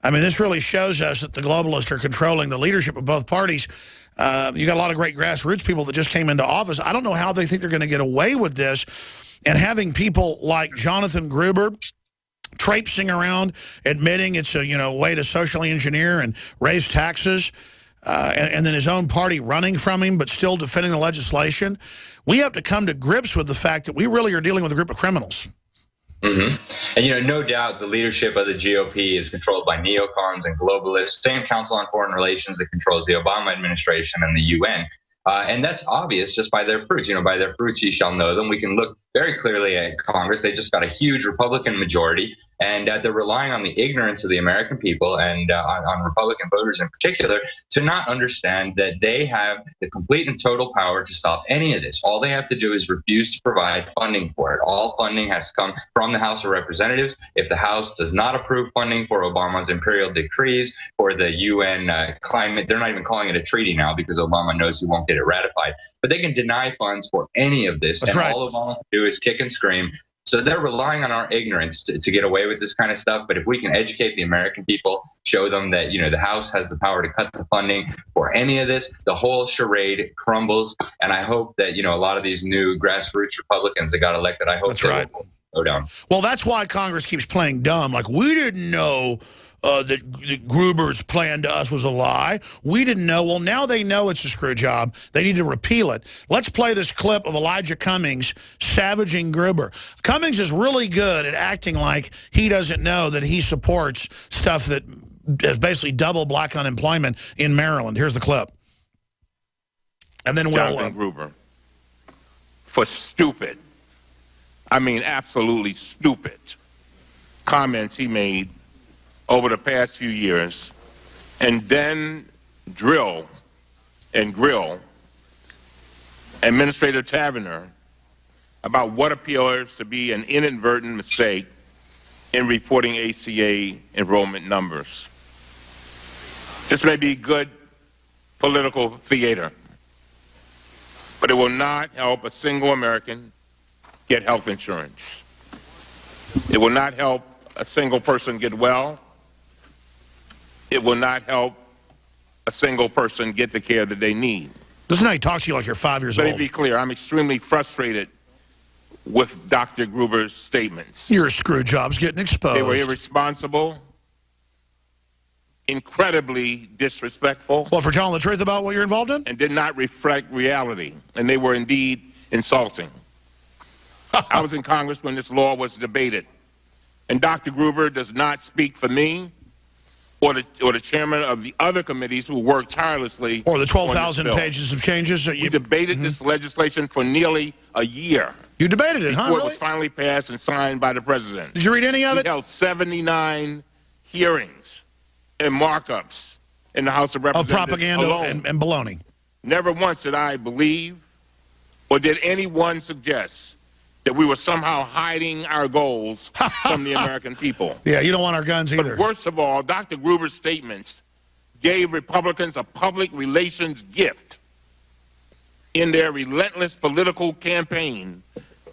I mean, this really shows us that the globalists are controlling the leadership of both parties. You got a lot of great grassroots people that just came into office. I don't know how they think they're going to get away with this. And having people like Jonathan Gruber traipsing around, admitting it's a way to socially engineer and raise taxes, and then his own party running from him but still defending the legislation. We have to come to grips with the fact that we really are dealing with a group of criminals. Mm-hmm. And, no doubt the leadership of the GOP is controlled by neocons and globalists, same Council on Foreign Relations that controls the Obama administration and the UN. And that's obvious just by their fruits. By their fruits ye shall know them. We can look very clearly at Congress. They just got a huge Republican majority, and they're relying on the ignorance of the American people and on Republican voters in particular to not understand that they have the complete and total power to stop any of this. All they have to do is refuse to provide funding for it. All funding has to come from the House of Representatives. If the House does not approve funding for Obama's imperial decrees, for the UN climate, they're not even calling it a treaty now because Obama knows he won't get it ratified. But they can deny funds for any of this. That's and right. All Obama can do is kick and scream. So they're relying on our ignorance to get away with this kind of stuff. But if we can educate the American people, show them that, the House has the power to cut the funding for any of this, the whole charade crumbles. And I hope that, a lot of these new grassroots Republicans that got elected, I hope That's right. will go down. Well, that's why Congress keeps playing dumb. Like, we didn't know that Gruber's plan to us was a lie. We didn't know. Well, now they know it's a screw job. They need to repeal it. Let's play this clip of Elijah Cummings savaging Gruber. Cummings is really good at acting like he doesn't know that he supports stuff that is basically double black unemployment in Maryland. Here's the clip. And then Jonathan Gruber, for stupid, I mean absolutely stupid, comments he made over the past few years, and then drill and grill Administrator Taverner about what appears to be an inadvertent mistake in reporting ACA enrollment numbers. This may be good political theater, but it will not help a single American get health insurance. It will not help a single person get well. It will not help a single person get the care that they need. Listen how he talks to you like you're 5 years old. Let me be clear. I'm extremely frustrated with Dr. Gruber's statements. Your screw job's getting exposed. They were irresponsible, incredibly disrespectful. Well, for telling the truth about what you're involved in? And did not reflect reality. And they were indeed insulting. I was in Congress when this law was debated. And Dr. Gruber does not speak for me or the chairman of the other committees who worked tirelessly. Or the 12,000 pages of changes. We debated this legislation for nearly a year. You debated it, huh? Before Really? it was finally passed and signed by the president. Did you read any of it? We held 79 hearings and markups in the House of Representatives. Of propaganda alone. and baloney. Never once did I believe or did anyone suggest that we were somehow hiding our goals from the American people. Yeah, you don't want our guns either. But worst of all, Dr. Gruber's statements gave Republicans a public relations gift in their relentless political campaign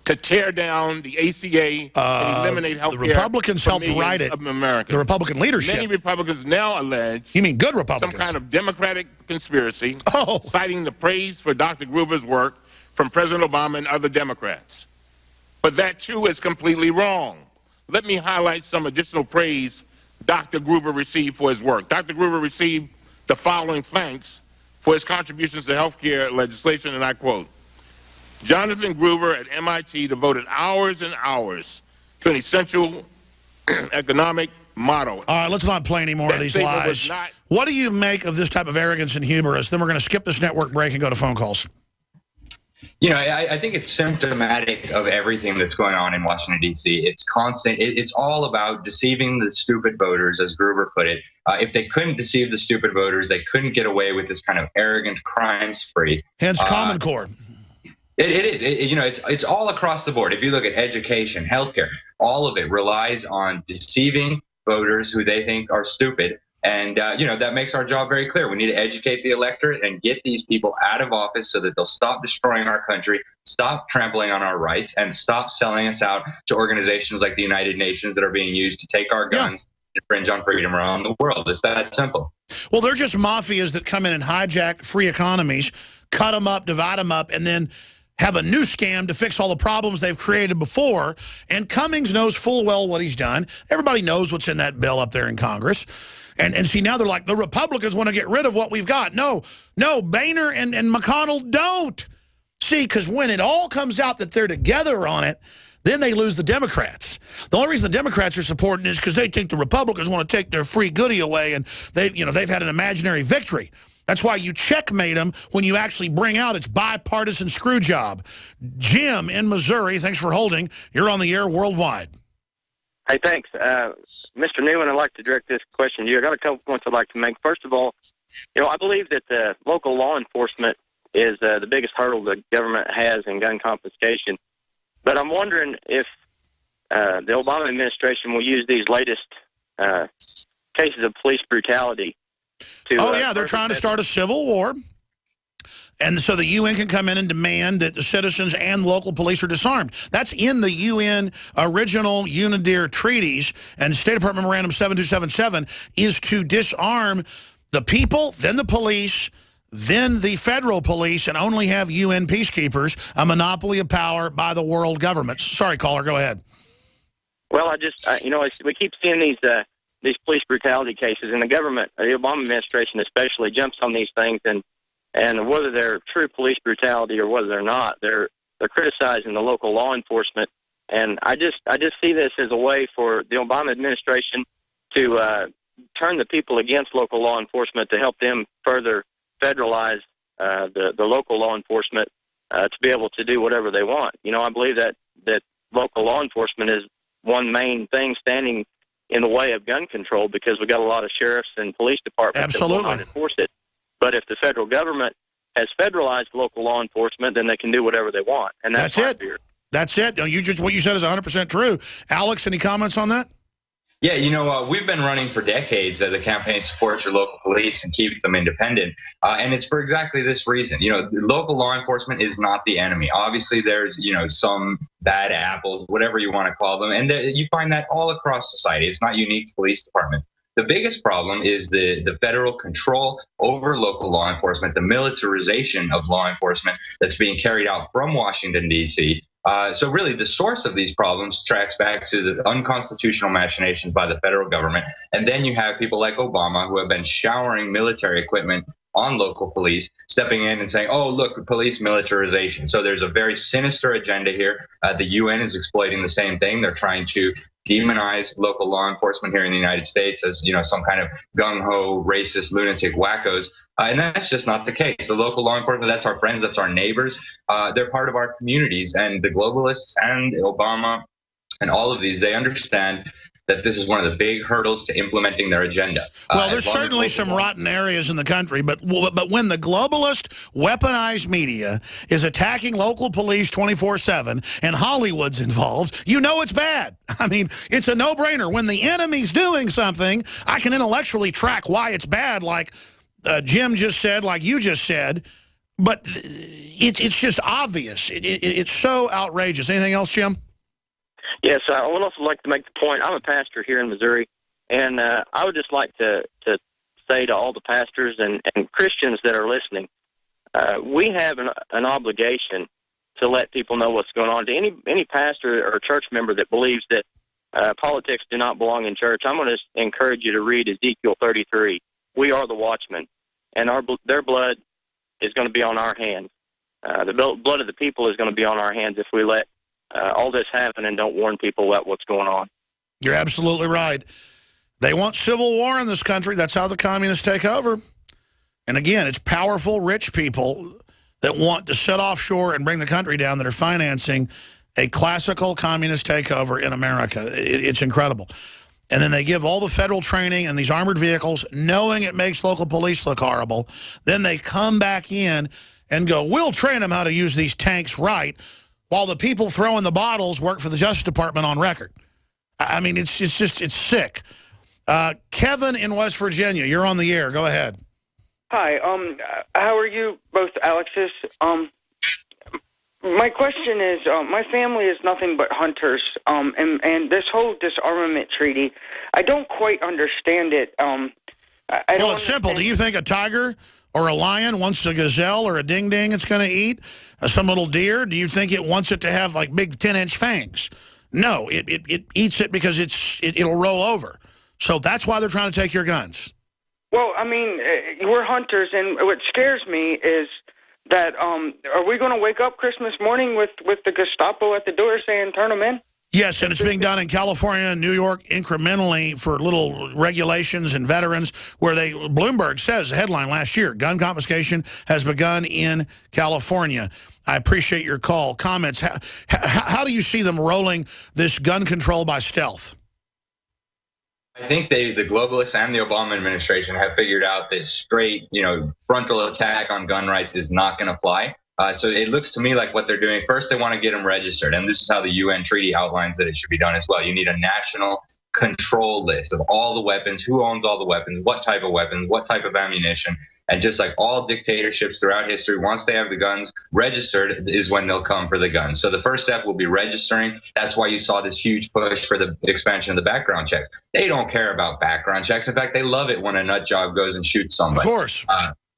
to tear down the ACA and eliminate health care. The Republicans helped write it. The Republican leadership. Many Republicans now allege. You mean good Republicans? Some kind of Democratic conspiracy, citing the praise for Dr. Gruber's work from President Obama and other Democrats. But that, too, is completely wrong. Let me highlight some additional praise Dr. Gruber received for his work. Dr. Gruber received the following thanks for his contributions to health care legislation, and I quote, Jonathan Gruber at MIT devoted hours and hours to an essential economic model. All right, let's not play any more of these lies. What do you make of this type of arrogance and hubris? Then we're going to skip this network break and go to phone calls. I think it's symptomatic of everything that's going on in Washington, D.C. It's constant. It's all about deceiving the stupid voters, as Gruber put it. If they couldn't deceive the stupid voters, they couldn't get away with this kind of arrogant crime spree. Hence Common Core. It is. It's all across the board. If you look at education, healthcare, all of it relies on deceiving voters who they think are stupid. And, that makes our job very clear. We need to educate the electorate and get these people out of office so that they'll stop destroying our country, stop trampling on our rights, and stop selling us out to organizations like the United Nations that are being used to take our guns infringe on freedom around the world. It's that simple. Well, they're just mafias that come in and hijack free economies, cut them up, divide them up, and then have a new scam to fix all the problems they've created before. And Cummings knows full well what he's done. Everybody knows what's in that bill up there in Congress. And see, now they're like, the Republicans want to get rid of what we've got. No, Boehner and McConnell don't. See, because when it all comes out that they're together on it, then they lose the Democrats. The only reason the Democrats are supporting it is because they think the Republicans want to take their free goodie away, and they've had an imaginary victory. That's why you checkmate them when you actually bring out its bipartisan screw job. Jim in Missouri, thanks for holding. You're on the air worldwide. Hey, thanks. Mr. Newman, I'd like to direct this question to you. I got a couple points I'd like to make. First of all, I believe that the local law enforcement is the biggest hurdle the government has in gun confiscation. But I'm wondering if the Obama administration will use these latest cases of police brutality to... they're trying to start a civil war. And so the UN can come in and demand that the citizens and local police are disarmed. That's in the UN original UNIDIR treaties, and State Department Memorandum 7277 is to disarm the people, then the police, then the federal police, and only have UN peacekeepers, a monopoly of power by the world governments. Sorry, caller, go ahead. Well, we keep seeing these police brutality cases, and the government, the Obama administration especially, jumps on these things, and whether they're true police brutality or whether they're not, they're criticizing the local law enforcement. And I just see this as a way for the Obama administration to turn the people against local law enforcement to help them further federalize the local law enforcement to be able to do whatever they want. I believe that local law enforcement is one main thing standing in the way of gun control, because we got a lot of sheriffs and police departments that will not enforce it. But if the federal government has federalized local law enforcement, then they can do whatever they want, and that's my fear. That's it. No, what you said is 100% true. Alex, any comments on that? Yeah, we've been running for decades as a campaign to support your local police and keep them independent. And it's for exactly this reason. Local law enforcement is not the enemy. Obviously, there's, some bad apples, whatever you want to call them. And you find that all across society. It's not unique to police departments. The biggest problem is the federal control over local law enforcement, the militarization of law enforcement that's being carried out from Washington, D.C. So really, the source of these problems tracks back to the unconstitutional machinations by the federal government. And then you have people like Obama who have been showering military equipment on local police, stepping in and saying, oh, look, police militarization. So there's a very sinister agenda here. The UN is exploiting the same thing. They're trying to demonize local law enforcement here in the United States as, some kind of gung-ho, racist, lunatic wackos. And that's just not the case. The local law enforcement, that's our friends, that's our neighbors. They're part of our communities. And the globalists and Obama and all of these, they understand that this is one of the big hurdles to implementing their agenda. Well, there's certainly some rotten areas in the country, but when the globalist, weaponized media is attacking local police 24/7 and Hollywood's involved, it's bad. I mean, it's a no-brainer. When the enemy's doing something, I can intellectually track why it's bad, like Jim just said, like you just said, but it's just obvious. It's so outrageous. Anything else, Jim? Yes, I would also like to make the point. I'm a pastor here in Missouri, and I would just like to say to all the pastors and Christians that are listening, we have an obligation to let people know what's going on. To any pastor or church member that believes that politics do not belong in church, I'm going to encourage you to read Ezekiel 33. We are the watchmen, and their blood is going to be on our hands. The blood of the people is going to be on our hands if we let all this happen and don't warn people about what's going on. You're absolutely right. They want civil war in this country. That's how the communists take over. And again, it's powerful, rich people that want to set offshore and bring the country down that are financing a classical communist takeover in America. It's incredible. And then they give all the federal training and these armored vehicles, knowing it makes local police look horrible. Then they come back in and go, we'll train them how to use these tanks right, while the people throwing the bottles work for the Justice Department on record. I mean, it's sick. Kevin in West Virginia, you're on the air. Go ahead. Hi. How are you, both Alexis? My question is, my family is nothing but hunters, and this whole disarmament treaty, I don't quite understand it. Well, it's simple. Do you think a tiger or a lion wants a gazelle or a ding-ding it's going to eat? Some little deer? Do you think it wants it to have, like, big 10-inch fangs? No, it eats it because it'll roll over. So that's why they're trying to take your guns. Well, I mean, we're hunters, and what scares me is that are we going to wake up Christmas morning with the Gestapo at the door saying, turn them in? Yes, and it's being done in California and New York incrementally for little regulations and veterans where Bloomberg says, the headline last year, gun confiscation has begun in California. I appreciate your call. Comments. How do you see them rolling this gun control by stealth? I think the globalists and the Obama administration have figured out that straight, frontal attack on gun rights is not going to fly. So it looks to me like what they're doing, first they want to get them registered, and this is how the UN treaty outlines that it should be done as well. You need a national control list of all the weapons, who owns all the weapons, what type of weapons, what type of ammunition, and just like all dictatorships throughout history, once they have the guns registered is when they'll come for the guns. So the first step will be registering. That's why you saw this huge push for the expansion of the background checks. They don't care about background checks. In fact, they love it when a nut job goes and shoots somebody. Of course.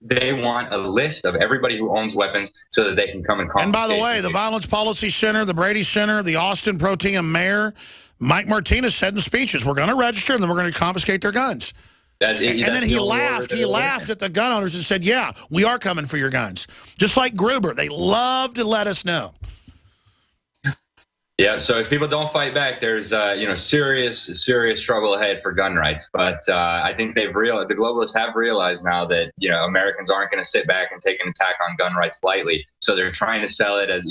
They want a list of everybody who owns weapons so that they can come and confiscate. And by the way, the Violence Policy Center, the Brady Center, the Austin Pro Tem Mayor, Mike Martinez said in speeches, we're going to register and then we're going to confiscate their guns. And then he laughed. He laughed at the gun owners and said, yeah, we are coming for your guns. Just like Gruber. They love to let us know. Yeah, so if people don't fight back, there's serious struggle ahead for gun rights. But I think the globalists have realized now that Americans aren't going to sit back and take an attack on gun rights lightly. So they're trying to sell it as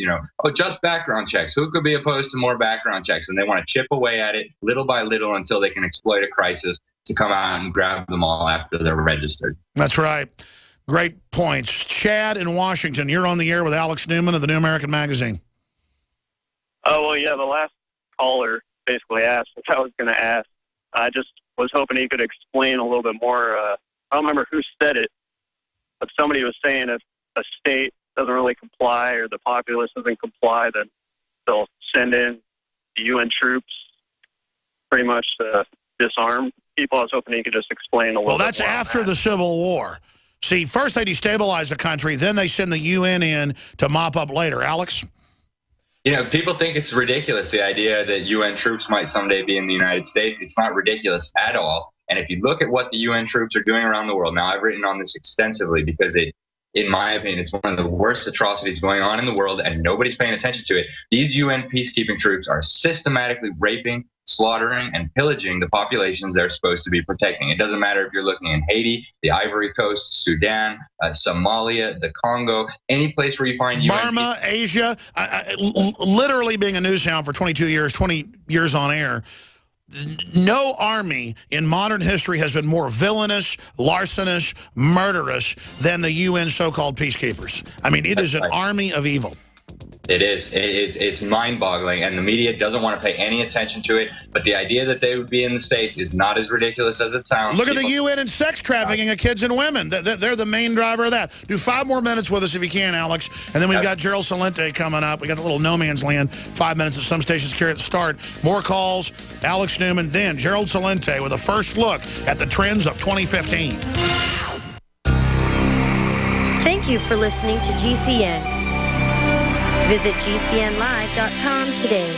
just background checks. Who could be opposed to more background checks? And they want to chip away at it little by little until they can exploit a crisis to come out and grab them all after they're registered. That's right. Great points. Chad in Washington, you're on the air with Alex Newman of the New American Magazine. Oh, well, yeah, the last caller basically asked what I was going to ask. I just was hoping he could explain a little bit more. I don't remember who said it, but somebody was saying if a state doesn't really comply or the populace doesn't comply, then they'll send in the UN troops pretty much to disarm people. I was hoping he could just explain a little bit more. Well, that's after the Civil War. See, first they destabilize the country, then they send the UN in to mop up later. Alex? People think it's ridiculous, the idea that UN troops might someday be in the United States. It's not ridiculous at all. And if you look at what the UN troops are doing around the world, now I've written on this extensively because in my opinion, it's one of the worst atrocities going on in the world and nobody's paying attention to it. These UN peacekeeping troops are systematically raping, slaughtering, and pillaging the populations they're supposed to be protecting. It doesn't matter if you're looking in Haiti, the Ivory Coast, Sudan, Somalia, the Congo, any place where you find UN Burma, Asia, literally being a news hound for 22 years, 20 years on air, no army in modern history has been more villainous, larcenous, murderous than the UN so-called peacekeepers. I mean, it is an army of evil. It is. It's mind-boggling, and the media doesn't want to pay any attention to it. But the idea that they would be in the States is not as ridiculous as it sounds. Look at the UN and sex trafficking of kids and women. They're the main driver of that. Do 5 more minutes with us if you can, Alex. And then we've got Gerald Celente coming up. We got the little no man's land, 5 minutes at some stations here at the start. More calls, Alex Newman, then Gerald Celente with a first look at the trends of 2015. Thank you for listening to GCN. Visit GCNlive.com today.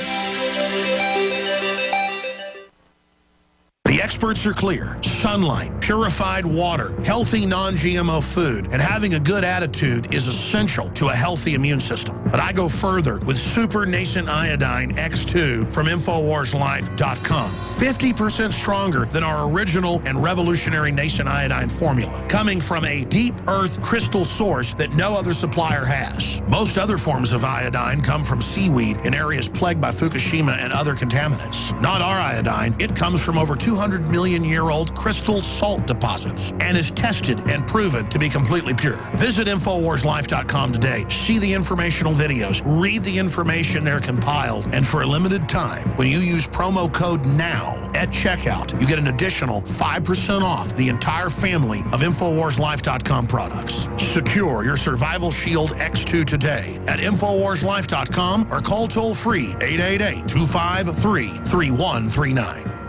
The experts are clear. Sunlight, purified water, healthy non-GMO food, and having a good attitude is essential to a healthy immune system. But I go further with Super Nascent Iodine X2 from InfoWarsLife.com. 50% stronger than our original and revolutionary Nascent Iodine formula, coming from a deep earth crystal source that no other supplier has. Most other forms of iodine come from seaweed in areas plagued by Fukushima and other contaminants. Not our iodine. It comes from over 200 100-million-year-old crystal salt deposits and is tested and proven to be completely pure. Visit InfoWarsLife.com today. See the informational videos. Read the information they're compiled. And for a limited time, when you use promo code NOW at checkout, you get an additional 5% off the entire family of InfoWarsLife.com products. Secure your Survival Shield X2 today at InfoWarsLife.com or call toll-free 888-253-3139.